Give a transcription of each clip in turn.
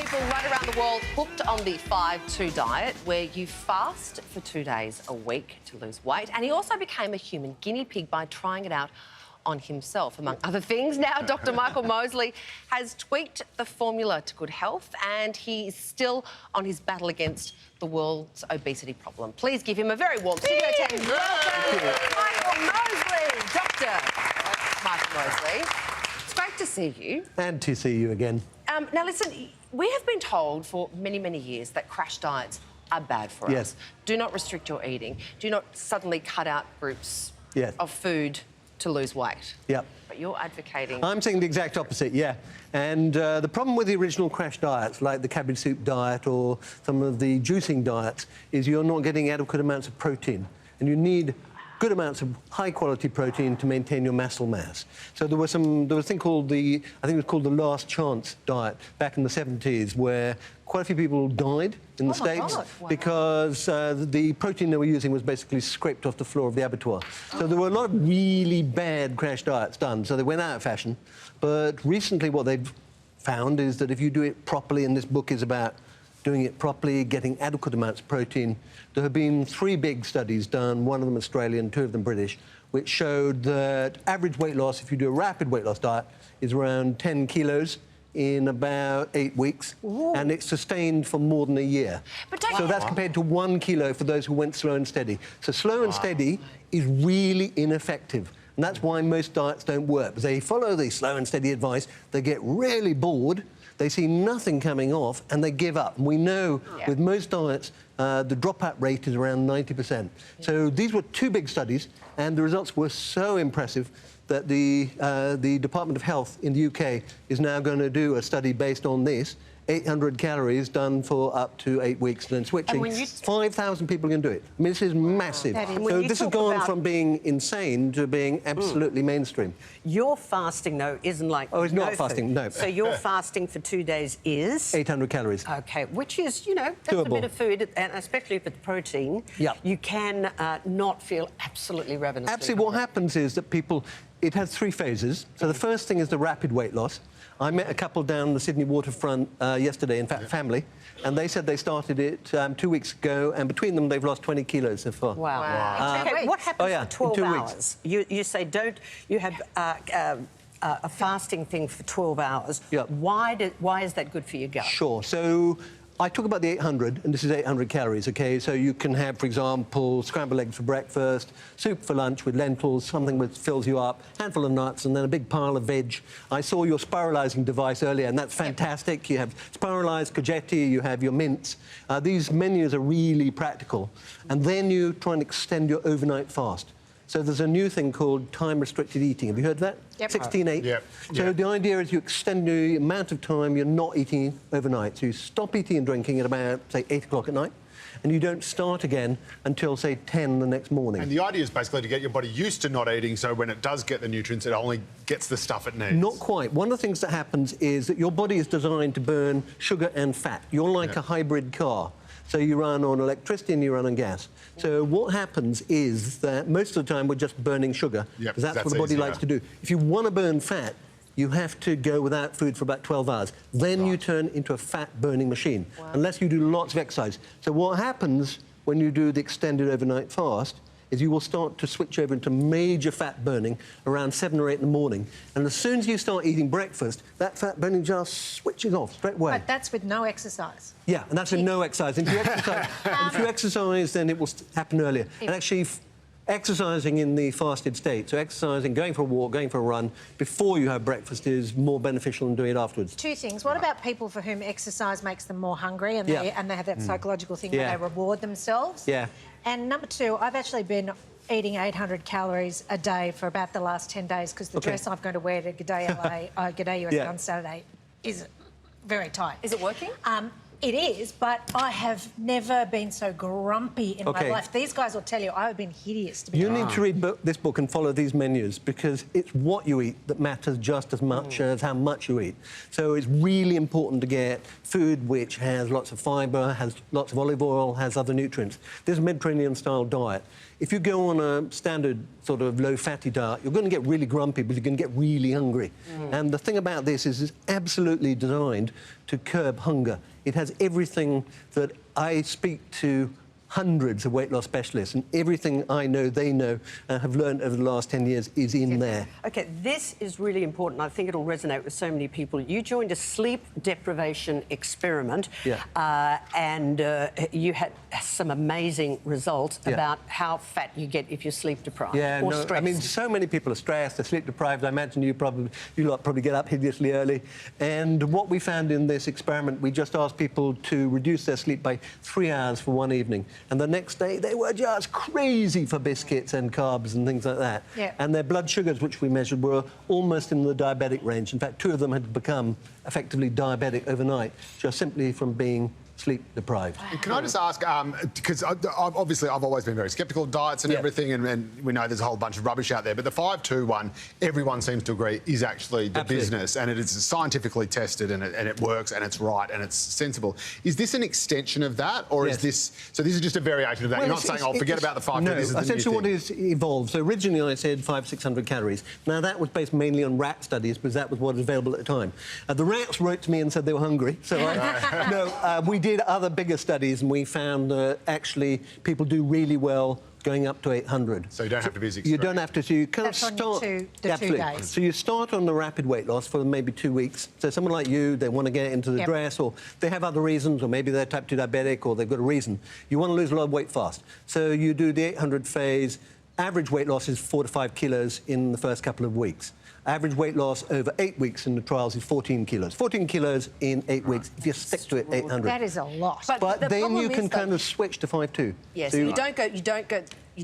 people right around the world hooked on the 5-2 diet, where you fast for 2 days a week to lose weight. And he also became a human guinea pig by trying it out on himself, among other things. Now, Dr. Michael Mosley has tweaked the formula to good health, and he is still on his battle against the world's obesity problem. Please give him a very warm studio attendance. Welcome, Michael Mosley. Dr. Michael Mosley. It's great to see you. And to see you again. Now, listen, we have been told for many, many years that crash diets are bad for us. Do not restrict your eating. Do not suddenly cut out groups of food to lose weight. Yep. But you're advocating... I'm saying the exact opposite, yeah. And the problem with the original crash diets, like the cabbage soup diet or some of the juicing diets, is you're not getting adequate amounts of protein. And you need good amounts of high-quality protein to maintain your muscle mass. So there was a thing called I think it was called the last chance diet back in the 70s, where quite a few people died in the States because the protein they were using was basically scraped off the floor of the abattoir. So there were a lot of really bad crash diets done, so they went out of fashion. But recently what they've found is that if you do it properly, and this book is about doing it properly, getting adequate amounts of protein. There have been 3 big studies done, one of them Australian, 2 of them British, which showed that average weight loss, if you do a rapid weight loss diet, is around 10 kilos in about 8 weeks. Ooh. And it's sustained for more than a year. So that's compared to 1 kilo for those who went slow and steady. So slow and steady is really ineffective. And that's why most diets don't work. Because they follow the slow and steady advice, they get really bored, they see nothing coming off, and they give up. And we know with most diets, the dropout rate is around 90%. So these were 2 big studies, and the results were so impressive that the Department of Health in the UK is now going to do a study based on this. 800 calories done for up to 8 weeks, and then switching. 5,000 people can do it. I mean, this is massive. So this has gone from being insane to being absolutely mainstream. Your fasting, though, isn't like... Oh, it's not fasting, no. So your fasting for 2 days is... 800 calories. OK, which is, you know, that's doable. A bit of food, and especially if it's protein, you can not feel absolutely ravenous. Absolutely. What happens is that people... It has 3 phases. So the first thing is the rapid weight loss. I met a couple down the Sydney waterfront yesterday, in fact, family, and they said they started it 2 weeks ago, and between them they've lost 20 kilos so far. Wow. OK, what happens for 12 hours? You say you have a fasting thing for 12 hours. Why is that good for your gut? Sure. So I talk about the 800, and this is 800 calories, OK? So you can have, for example, scrambled eggs for breakfast, soup for lunch with lentils, something that fills you up, handful of nuts, and then a big pile of veg. I saw your spiralising device earlier, and that's fantastic. You have spiralised courgette, you have your mince. These menus are really practical. And then you try and extend your overnight fast. So there's a new thing called time-restricted eating. Have you heard of that? Yep. 16-8. So the idea is you extend the amount of time you're not eating overnight. So you stop eating and drinking at about, say, 8 o'clock at night, and you don't start again until, say, 10 the next morning. And the idea is basically to get your body used to not eating, so when it does get the nutrients, it only gets the stuff it needs. Not quite. One of the things that happens is that your body is designed to burn sugar and fat. You're like a hybrid car. So you run on electricity and you run on gas. So what happens is that most of the time we're just burning sugar, because that's what the body likes to do. If you want to burn fat, you have to go without food for about 12 hours. Then you turn into a fat-burning machine, unless you do lots of exercise. So what happens when you do the extended overnight fast is you will start to switch over into major fat burning around 7 or 8 in the morning. And as soon as you start eating breakfast, that fat burning just switches off straight away. But that's with no exercise. Yeah, and that's with no exercise. If you exercise, then it will happen earlier. And actually, exercising in the fasted state, so exercising, going for a walk, going for a run, before you have breakfast is more beneficial than doing it afterwards. 2 things. What about people for whom exercise makes them more hungry and they have that psychological thing where they reward themselves? And number 2, I've actually been eating 800 calories a day for about the last 10 days because the dress I'm going to wear to G'day USA on Saturday is very tight. Is it working? It is, but I have never been so grumpy in my life. These guys will tell you I have been hideous to be You need to read this book and follow these menus, because it's what you eat that matters just as much as how much you eat. So it's really important to get food which has lots of fibre, has lots of olive oil, has other nutrients. This Mediterranean-style diet if you go on a standard sort of low-fatty diet, you're going to get really grumpy, but you're going to get really hungry. And the thing about this is it's absolutely designed to curb hunger. It has everything that I speak to hundreds of weight loss specialists, and everything I know, they know, and have learned over the last 10 years is in there. OK, this is really important. I think it'll resonate with so many people. You joined a sleep deprivation experiment, and you had some amazing results about how fat you get if you're sleep deprived or stressed. I mean, so many people are stressed, they're sleep deprived. I imagine you lot probably get up hideously early. And what we found in this experiment, we just asked people to reduce their sleep by 3 hours for one evening. And the next day, they were just crazy for biscuits and carbs and things like that. And their blood sugars, which we measured, were almost in the diabetic range. In fact, 2 of them had become effectively diabetic overnight, just simply from being sleep deprived. Can I just ask, because obviously I've always been very sceptical of diets and everything, and we know there's a whole bunch of rubbish out there, but the 5-2 one, everyone seems to agree, is actually the business, and it is scientifically tested, and it works, and it's right, and it's sensible. Is this an extension of that, or is this... So this is just a variation of that? Well, you're not saying, oh, forget about the 5-2, no, this is the essentially new thing. what is evolved. So originally I said 500-600 calories. Now that was based mainly on rat studies, because that was what was available at the time. The rats wrote to me and said they were hungry, so we did other bigger studies, and we found that actually people do really well going up to 800. So you don't have to be as extreme. You don't have to. So you kind of start... the 2 days. So you start on the rapid weight loss for maybe 2 weeks. So someone like you, they want to get into the dress, or they have other reasons, or maybe they're type 2 diabetic, or they've got a reason. You want to lose a lot of weight fast. So you do the 800 phase. Average weight loss is 4 to 5 kilos in the first couple of weeks. Average weight loss over 8 weeks in the trials is 14 kilos. 14 kilos in 8 weeks, if you stick to it, 800. That is a lot. But the then you can though, kind of switch to 5-2. Yes, so you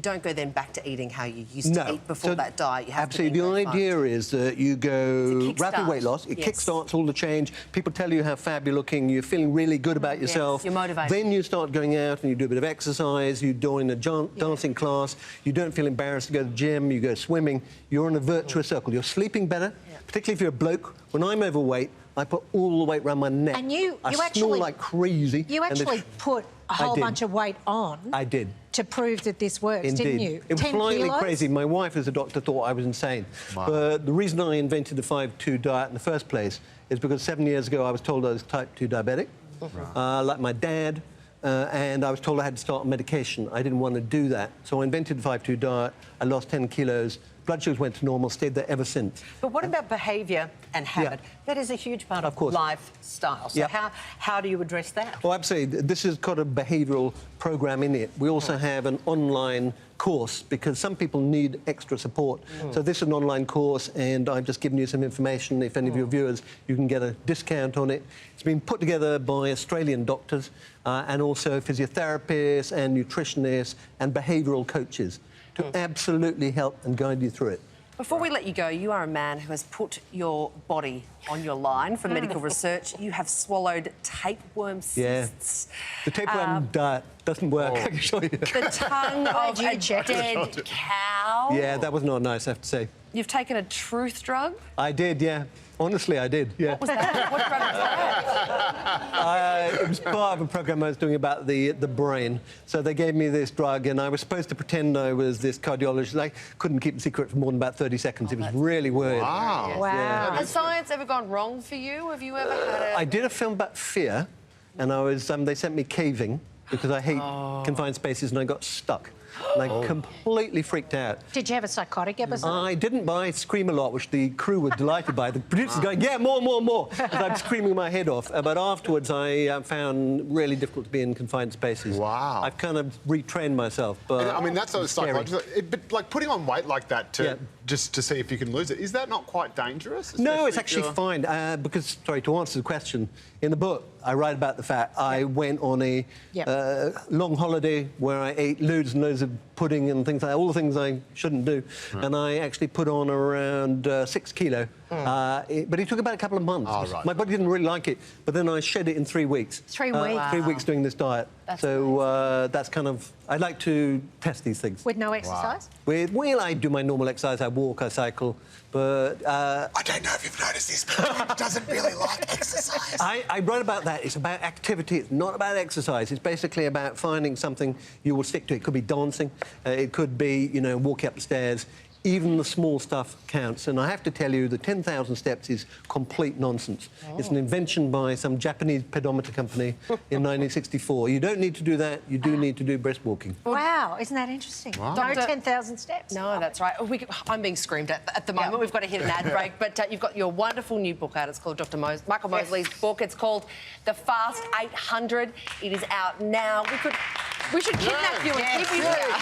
don't go then back to eating how you used to eat before that diet. You have absolutely. To the idea is that you go rapid weight loss. It Yes. kickstarts all the change. People tell you how fab you're looking. You're feeling really good about yourself. Yes, you're motivated. Then you start going out and you do a bit of exercise. You join a dancing class. You don't feel embarrassed to go to the gym. You go swimming. You're in a virtuous circle. You're sleeping better, particularly if you're a bloke. When I'm overweight, I put all the weight around my neck. And you snore actually like crazy. You actually put a whole bunch of weight on. I did. To prove that this works, didn't you? It was 10 slightly kilos? crazy. My wife, as a doctor, thought I was insane. Wow. But the reason I invented the 5-2 diet in the first place is because 7 years ago I was told I was type 2 diabetic, like my dad, and I was told I had to start on medication. I didn't want to do that. So I invented the 5-2 diet. I lost 10 kilos. Blood sugars went to normal, stayed there ever since. But what about behaviour and habit? That is a huge part of lifestyle. So how do you address that? Well, absolutely. This has got a behavioural program in it. We also have an online course, because some people need extra support. So this is an online course, and I've just given you some information. If any of your viewers, you can get a discount on it. It's been put together by Australian doctors and also physiotherapists and nutritionists and behavioural coaches to absolutely help and guide you through it. Before we let you go, you are a man who has put your body on your line for medical research. You have swallowed tapeworm cysts. The tapeworm diet doesn't work, I can show you. The tongue of a dead cow. Yeah, that was not nice, I have to say. You've taken a truth drug? I did, yeah. Honestly, I did, yeah. What was that? What drug was that? It was part of a program I was doing about the brain. So they gave me this drug, and I was supposed to pretend I was this cardiologist. I couldn't keep the secret for more than about 30 seconds. It was really weird. Wow. Wow. Yeah. Has science ever gone wrong for you? Have you ever had a... I did a film about fear, and I was they sent me caving because I hate confined spaces, and I got stuck. And I completely freaked out. Did you have a psychotic episode? I didn't, but I scream a lot, which the crew were delighted by. The producers going, yeah, more, more, more, as I'm screaming my head off. But afterwards, I found really difficult to be in confined spaces. Wow. I've kind of retrained myself, but I mean, that's sort of psychological. But, like, putting on weight like that just to see if you can lose it, is that not quite dangerous? No, it's actually fine. Because, sorry, to answer the question, in the book, I write about the fact I went on a long holiday where I ate loads and loads of pudding and things like that, all the things I shouldn't do. And I actually put on around 6 kilo But it took about a couple of months. Oh, right. My body didn't really like it, but then I shed it in 3 weeks. 3 weeks? 3 weeks doing this diet. That's kind of... I like to test these things. With no exercise? Well, I do my normal exercise. I walk, I cycle, but... I don't know if you've noticed this, but he doesn't really like exercise. I write about that. It's about activity. It's not about exercise. It's basically about finding something you will stick to. It could be dancing. It could be, you know, walking up the stairs. Even the small stuff counts. And I have to tell you, the 10,000 steps is complete nonsense. It's an invention by some Japanese pedometer company in 1964. You don't need to do that. You do need to do breast walking. Wow, isn't that interesting? Wow. No 10,000 steps. No, that's right. I'm being screamed at the moment. We've got to hit an ad break, but you've got your wonderful new book out. It's called Michael Mosley's book. It's called The Fast 800. It is out now. We should kidnap you and keep you here.